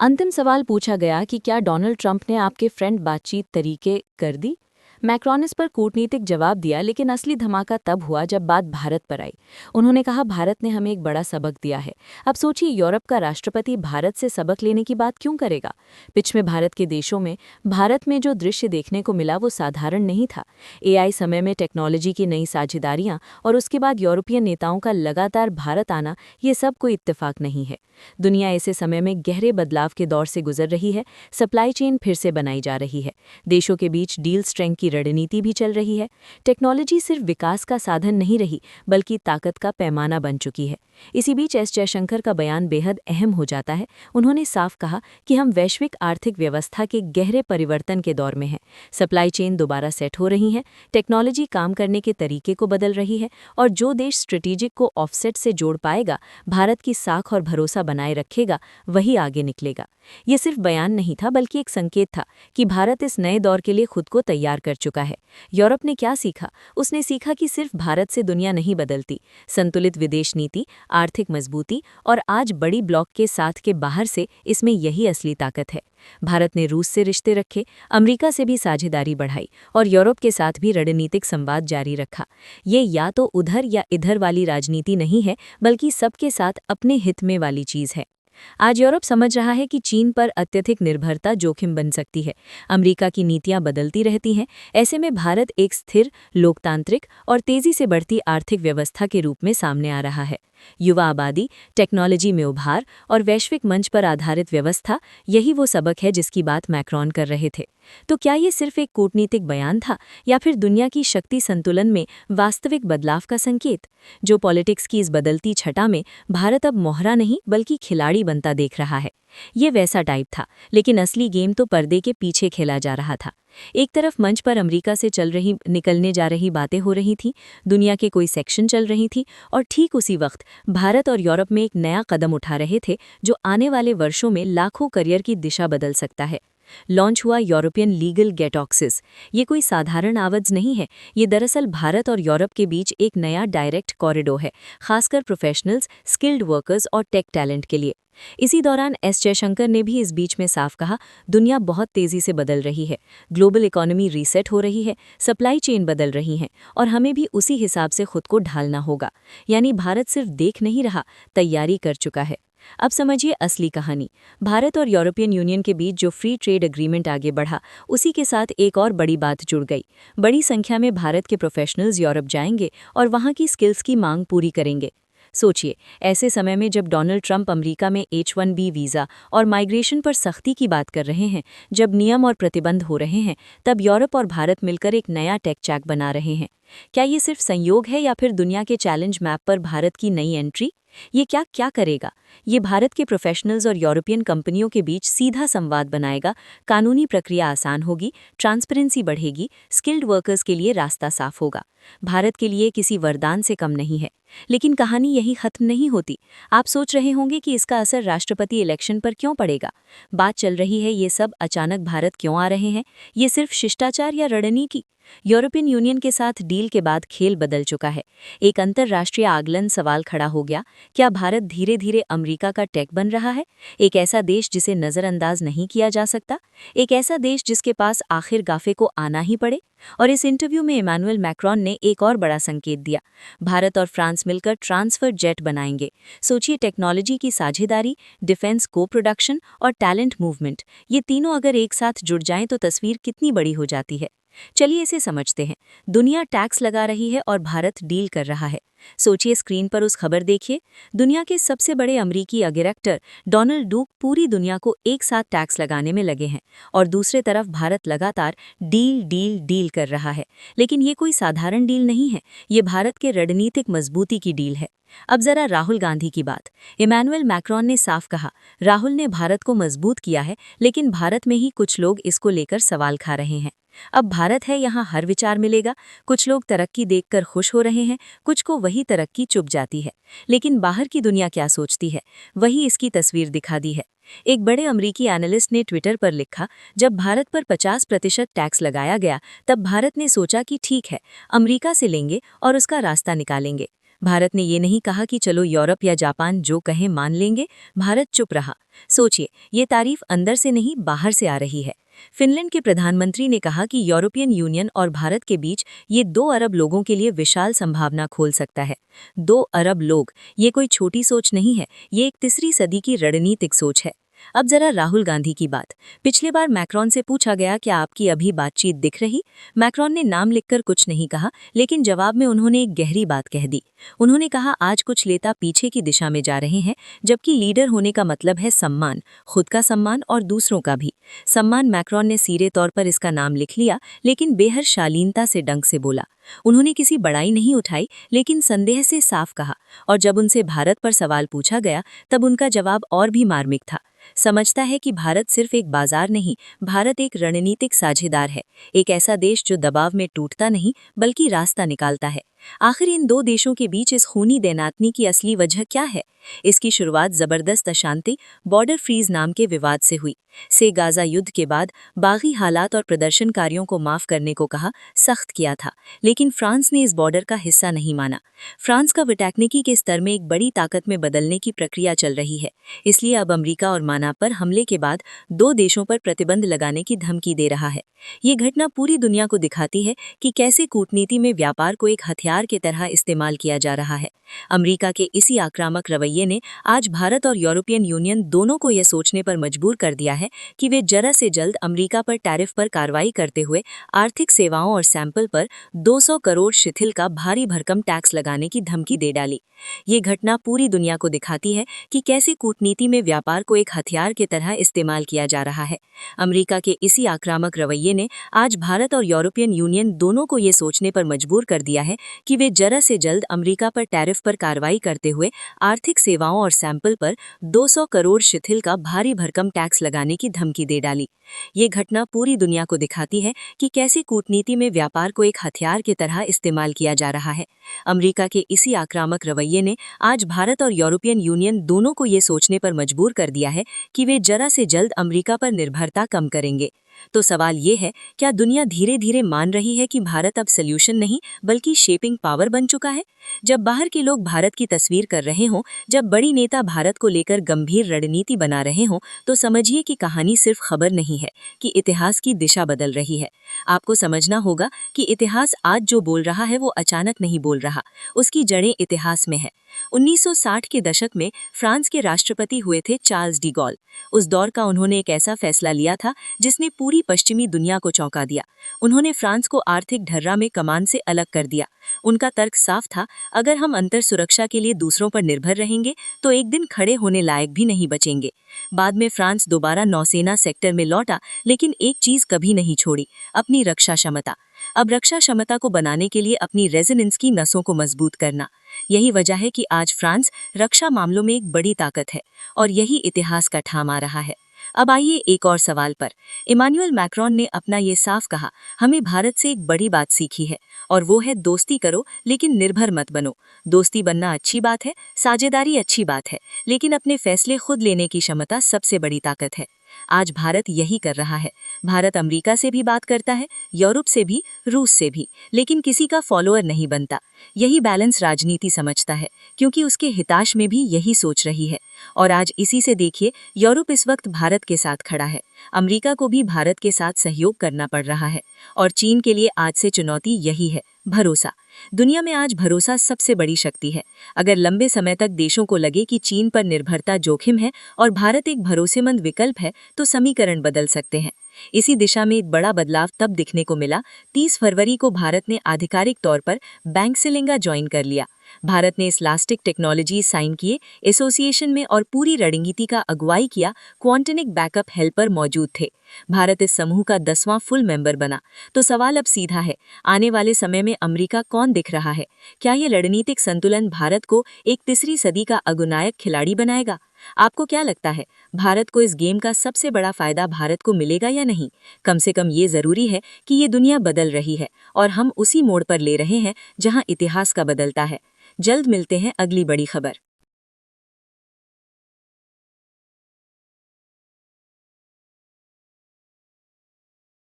अंतिम सवाल पूछा गया कि क्या डोनाल्ड ट्रंप ने आपके फ्रेंड बातचीत तरीके कर दी। मैक्रोन ने इस पर कूटनीतिक जवाब दिया, लेकिन असली धमाका तब हुआ जब बात भारत पर आई। उन्होंने कहा, भारत ने हमें एक बड़ा सबक दिया है। अब सोचिए, यूरोप का राष्ट्रपति भारत से सबक लेने की बात क्यों करेगा। पिच में भारत के देशों में भारत में जो दृश्य देखने को मिला वो साधारण नहीं था। एआई समय में टेक्नोलॉजी की नई साझेदारियां और उसके बाद यूरोपीय नेताओं का लगातार भारत आना, ये सब कोई इत्तेफाक नहीं है। दुनिया ऐसे समय में गहरे बदलाव के दौर से गुजर रही है। सप्लाई चेन फिर से बनाई जा रही है। देशों के बीच डील स्ट्रेंथ की रणनीति भी चल रही है। टेक्नोलॉजी सिर्फ विकास का साधन नहीं रही, बल्कि ताकत का पैमाना बन चुकी है। इसी बीच एस जयशंकर का बयान बेहद अहम हो जाता है। उन्होंने साफ कहा कि हम वैश्विक आर्थिक व्यवस्था के गहरे परिवर्तन के दौर में हैं। सप्लाई चेन दोबारा सेट हो रही है, टेक्नोलॉजी काम करने के तरीके को बदल रही है, और जो देश स्ट्रेटेजिक को ऑफसेट से जोड़ पाएगा, भारत की साख और भरोसा बनाए रखेगा, वही आगे निकलेगा। ये सिर्फ बयान नहीं था, बल्कि एक संकेत था कि भारत इस नए दौर के लिए खुद को तैयार कर चुका है। यूरोप ने क्या सीखा? उसने सीखा कि सिर्फ भारत से दुनिया नहीं बदलती। संतुलित विदेश नीति, आर्थिक मजबूती और आज बड़ी ब्लॉक के साथ के बाहर से, इसमें यही असली ताकत है। भारत ने रूस से रिश्ते रखे, अमेरिका से भी साझेदारी बढ़ाई और यूरोप के साथ भी रणनीतिक संवाद जारी रखा। ये या तो उधर या इधर वाली राजनीति नहीं है, बल्कि सबके साथ अपने हित में वाली चीज़ है। आज यूरोप समझ रहा है कि चीन पर अत्यधिक निर्भरता जोखिम बन सकती है। अमेरिका की नीतियां बदलती रहती हैं। ऐसे में भारत एक स्थिर, लोकतांत्रिक और तेजी से बढ़ती आर्थिक व्यवस्था के रूप में सामने आ रहा है। युवा आबादी, टेक्नोलॉजी में उभार और वैश्विक मंच पर आधारित व्यवस्था, यही वो सबक है जिसकी बात मैक्रोन कर रहे थे। तो क्या ये सिर्फ एक कूटनीतिक बयान था, या फिर दुनिया की शक्ति संतुलन में वास्तविक बदलाव का संकेत? जो पॉलिटिक्स की इस बदलती छटा में भारत अब मोहरा नहीं बल्कि खिलाड़ी बनता देख रहा है। ये वैसा टाइप था, लेकिन असली गेम तो पर्दे के पीछे खेला जा रहा था। एक तरफ मंच पर अमेरिका से निकलने जा रही बातें हो रही थीं, दुनिया के कोई सेक्शन चल रही थी, और ठीक उसी वक्त भारत और यूरोप में एक नया कदम उठा रहे थे जो आने वाले वर्षों में लाखों करियर की दिशा बदल सकता है। लॉन्च हुआ यूरोपियन लीगल गेटऑक्सिस। ये कोई साधारण आवाज नहीं है, ये दरअसल भारत और यूरोप के बीच एक नया डायरेक्ट कॉरिडोर है, खासकर प्रोफेशनल्स, स्किल्ड वर्कर्स और टेक टैलेंट के लिए। इसी दौरान एस जयशंकर ने भी इस बीच में साफ कहा, दुनिया बहुत तेजी से बदल रही है, ग्लोबल इकोनॉमी रीसेट हो रही है, सप्लाई चेन बदल रही हैं, और हमें भी उसी हिसाब से खुद को ढालना होगा। यानी भारत सिर्फ देख नहीं रहा, तैयारी कर चुका है। अब समझिए असली कहानी। भारत और यूरोपियन यूनियन के बीच जो फ्री ट्रेड एग्रीमेंट आगे बढ़ा, उसी के साथ एक और बड़ी बात जुड़ गई। बड़ी संख्या में भारत के प्रोफेशनल्स यूरोप जाएंगे और वहां की स्किल्स की मांग पूरी करेंगे। सोचिए, ऐसे समय में जब डोनाल्ड ट्रंप अमेरिका में H-1B वीज़ा और माइग्रेशन पर सख्ती की बात कर रहे हैं, जब नियम और प्रतिबंध हो रहे हैं, तब यूरोप और भारत मिलकर एक नया टेक चैक बना रहे हैं। क्या ये सिर्फ संयोग है, या फिर दुनिया के चैलेंज मैप पर भारत की नई एंट्री? ये क्या क्या करेगा? ये भारत के प्रोफेशनल्स और यूरोपियन कंपनियों के बीच सीधा संवाद बनाएगा, कानूनी प्रक्रिया आसान होगी, ट्रांसपेरेंसी बढ़ेगी, स्किल्ड वर्कर्स के लिए रास्ता साफ होगा। भारत के लिए किसी वरदान से कम नहीं है। लेकिन कहानी यही खत्म नहीं होती। आप सोच रहे होंगे कि इसका असर राष्ट्रपति इलेक्शन पर क्यों पड़ेगा। बात चल रही है, ये सब अचानक भारत क्यों आ रहे हैं? ये सिर्फ शिष्टाचार या रणनीति? यूरोपियन यूनियन के साथ डील के बाद खेल बदल चुका है। एक अंतर्राष्ट्रीय आगलन सवाल खड़ा हो गया, क्या भारत धीरे धीरे अमेरिका का टेक बन रहा है? एक ऐसा देश जिसे नज़रअंदाज नहीं किया जा सकता, एक ऐसा देश जिसके पास आखिर गाफे को आना ही पड़े। और इस इंटरव्यू में इमैनुअल मैक्रोन ने एक और बड़ा संकेत दिया, भारत और फ्रांस मिलकर ट्रांसफर जेट बनाएंगे। सोचिए, टेक्नोलॉजी की साझेदारी, डिफेंस को प्रोडक्शन और टैलेंट मूवमेंट, ये तीनों अगर एक साथ जुड़ जाएं तो तस्वीर कितनी बड़ी हो जाती है। चलिए इसे समझते हैं। दुनिया टैक्स लगा रही है और भारत डील कर रहा है। सोचिए, स्क्रीन पर उस खबर देखिए। दुनिया के सबसे बड़े अमेरिकी डायरेक्टर डोनाल्ड डूक पूरी दुनिया को एक साथ टैक्स लगाने में लगे हैं, और दूसरे तरफ भारत लगातार डील डील डील कर रहा है। लेकिन ये कोई साधारण डील नहीं है, ये भारत के रणनीतिक मजबूती की डील है। अब जरा राहुल गांधी की बात। इमैनुअल मैक्रोन ने साफ कहा, राहुल ने भारत को मजबूत किया है, लेकिन भारत में ही कुछ लोग इसको लेकर सवाल खा रहे हैं। अब भारत है, यहाँ हर विचार मिलेगा। कुछ लोग तरक्की देखकर खुश हो रहे हैं, कुछ को वही तरक्की चुभ जाती है। लेकिन बाहर की दुनिया क्या सोचती है, वही इसकी तस्वीर दिखा दी है। एक बड़े अमेरिकी एनालिस्ट ने ट्विटर पर लिखा, जब भारत पर 50% टैक्स लगाया गया, तब भारत ने सोचा कि ठीक है, अमेरिका से लेंगे और उसका रास्ता निकालेंगे। भारत ने ये नहीं कहा कि चलो यूरोप या जापान जो कहें मान लेंगे, भारत चुप रहा। सोचिए, ये तारीफ अंदर से नहीं बाहर से आ रही है। फिनलैंड के प्रधानमंत्री ने कहा कि यूरोपियन यूनियन और भारत के बीच ये 2 अरब लोगों के लिए विशाल संभावना खोल सकता है। 2 अरब लोग, ये कोई छोटी सोच नहीं है, ये एक तीसरी सदी की रणनीतिक सोच है। अब जरा राहुल गांधी की बात। पिछले बार मैक्रॉन से पूछा गया कि आपकी अभी बातचीत दिख रही। मैक्रॉन ने नाम लिखकर कुछ नहीं कहा, लेकिन जवाब में उन्होंने एक गहरी बात कह दी। उन्होंने कहा आज कुछ नेता पीछे की दिशा में जा रहे हैं, जबकि लीडर होने का मतलब है सम्मान, खुद का सम्मान और दूसरों का भी सम्मान। मैक्रॉन ने सीधे तौर पर इसका नाम लिख लिया, लेकिन बेहद शालीनता से डंक से बोला। उन्होंने किसी बड़ाई नहीं उठाई, लेकिन संदेह से साफ कहा। और जब उनसे भारत पर सवाल पूछा गया, तब उनका जवाब और भी मार्मिक था। समझता है कि भारत सिर्फ एक बाजार नहीं, भारत एक रणनीतिक साझेदार है, एक ऐसा देश जो दबाव में टूटता नहीं बल्कि रास्ता निकालता है। आखिर इन 2 देशों के बीच इस खूनी दैनातनी की असली वजह क्या है? इसकी शुरुआत जबरदस्त अशांति, बॉर्डर फ्रीज नाम के विवाद से हुई। से गाजा युद्ध के बाद बागी हालात और प्रदर्शनकारियों को माफ करने को कहा, सख्त किया था, लेकिन फ्रांस ने इस बॉर्डर का हिस्सा नहीं माना। फ्रांस का विटैक्निकी के स्तर में एक बड़ी ताकत में बदलने की प्रक्रिया चल रही है। इसलिए अब अमेरिका और माना पर हमले के बाद 2 देशों पर प्रतिबंध लगाने की धमकी दे रहा है। ये घटना पूरी दुनिया को दिखाती है कि कैसे कूटनीति में व्यापार को एक हथियार की तरह इस्तेमाल किया जा रहा है। अमेरिका के इसी आक्रामक रवैये ने आज भारत और यूरोपियन यूनियन दोनों को यह सोचने पर मजबूर कर दिया है कि वे जरा से जल्द अमेरिका पर टैरिफ पर कार्रवाई करते हुए आर्थिक सेवाओं और सैंपल पर 200 करोड़ शिथिल का भारी भरकम टैक्स लगाने की धमकी दे डाली। ये घटना पूरी दुनिया को दिखाती है कि कैसे कूटनीति में व्यापार को एक हथियार की तरह इस्तेमाल किया जा रहा है। अमेरिका के इसी आक्रामक रवैये ने आज भारत और यूरोपियन यूनियन दोनों को ये सोचने पर मजबूर कर दिया है कि वे जरा से जल्द अमेरिका पर टैरिफ पर कार्रवाई करते हुए आर्थिक सेवाओं और सैंपल पर 200 करोड़ शिथिल का भारी भरकम टैक्स लगाने की धमकी दे डाली। ये घटना पूरी दुनिया को दिखाती है कि कैसे कूटनीति में व्यापार को एक हथियार की तरह इस्तेमाल किया जा रहा है। अमेरिका के इसी आक्रामक रवैये ने आज भारत और यूरोपियन यूनियन दोनों को ये सोचने पर मजबूर कर दिया है कि वे जरा से जल्द अमेरिका पर निर्भरता कम करेंगे। तो सवाल ये है, क्या दुनिया धीरे धीरे मान रही है कि भारत अब सॉल्यूशन नहीं बल्कि शेपिंग पावर बन चुका है? जब बाहर के लोग भारत की तस्वीर कर रहे हों, जब बड़ी नेता भारत को लेकर गंभीर रणनीति बना रहे हों, तो समझिए कि कहानी सिर्फ खबर नहीं है कि इतिहास की दिशा बदल रही है। आपको समझना होगा कि इतिहास आज जो बोल रहा है वो अचानक नहीं बोल रहा, उसकी जड़ें इतिहास में है। 1960 के दशक में फ्रांस के राष्ट्रपति हुए थे चार्ल्स डी गॉल। उस दौर का उन्होंने एक ऐसा फैसला लिया था जिसने पूरी पश्चिमी दुनिया को चौंका दिया। उन्होंने फ्रांस को आर्थिक ढर्रा में कमान से अलग कर दिया। उनका तर्क साफ था, अगर हम अंतर सुरक्षा के लिए दूसरों पर निर्भर रहेंगे तो एक दिन खड़े होने लायक भी नहीं बचेंगे। बाद में फ्रांस दोबारा नौसेना सेक्टर में लौटा, लेकिन एक चीज कभी नहीं छोड़ी, अपनी रक्षा क्षमता। अब रक्षा क्षमता को बनाने के लिए अपनी रेजिडेंस की नसों को मजबूत करना। यही वजह है कि आज फ्रांस रक्षा मामलों में एक बड़ी ताकत है और यही इतिहास का ठाम आ रहा है। अब आइए एक और सवाल पर। इमानुएल मैक्रोन ने अपना ये साफ कहा, हमें भारत से एक बड़ी बात सीखी है और वो है दोस्ती करो लेकिन निर्भर मत बनो। दोस्ती बनना अच्छी बात है, साझेदारी अच्छी बात है, लेकिन अपने फैसले खुद लेने की क्षमता सबसे बड़ी ताकत है। आज भारत यही कर रहा है। भारत अमेरिका से भी बात करता है, यूरोप से भी, रूस से भी, लेकिन किसी का फॉलोअर नहीं बनता। यही बैलेंस राजनीति समझता है, क्योंकि उसके हिताश में भी यही सोच रही है। और आज इसी से देखिए, यूरोप इस वक्त भारत के साथ खड़ा है, अमेरिका को भी भारत के साथ सहयोग करना पड़ रहा है, और चीन के लिए आज से चुनौती यही है, भरोसा। दुनिया में आज भरोसा सबसे बड़ी शक्ति है। अगर लंबे समय तक देशों को लगे कि चीन पर निर्भरता जोखिम है और भारत एक भरोसेमंद विकल्प है, तो समीकरण बदल सकते हैं। इसी दिशा में एक बड़ा बदलाव तब दिखने को मिला, 30 फरवरी को भारत ने आधिकारिक तौर पर बैंक सिलिंगा ज्वाइन कर लिया। भारत ने इलास्टिक टेक्नोलॉजी साइन किए, एसोसिएशन में और पूरी रणनीति का अगुवाई किया, क्वांटनिक बैकअप हेल्पर मौजूद थे। भारत इस समूह का 10वां फुल मेंबर बना। तो सवाल अब सीधा है, आने वाले समय में अमेरिका कौन दिख रहा है? क्या ये रणनीतिक संतुलन भारत को एक तीसरी सदी का अगुनायक खिलाड़ी बनाएगा? आपको क्या लगता है, भारत को इस गेम का सबसे बड़ा फायदा भारत को मिलेगा या नहीं? कम से कम ये जरूरी है कि ये दुनिया बदल रही है और हम उसी मोड़ पर ले रहे हैं जहां इतिहास का बदलता है। जल्द मिलते हैं अगली बड़ी खबर।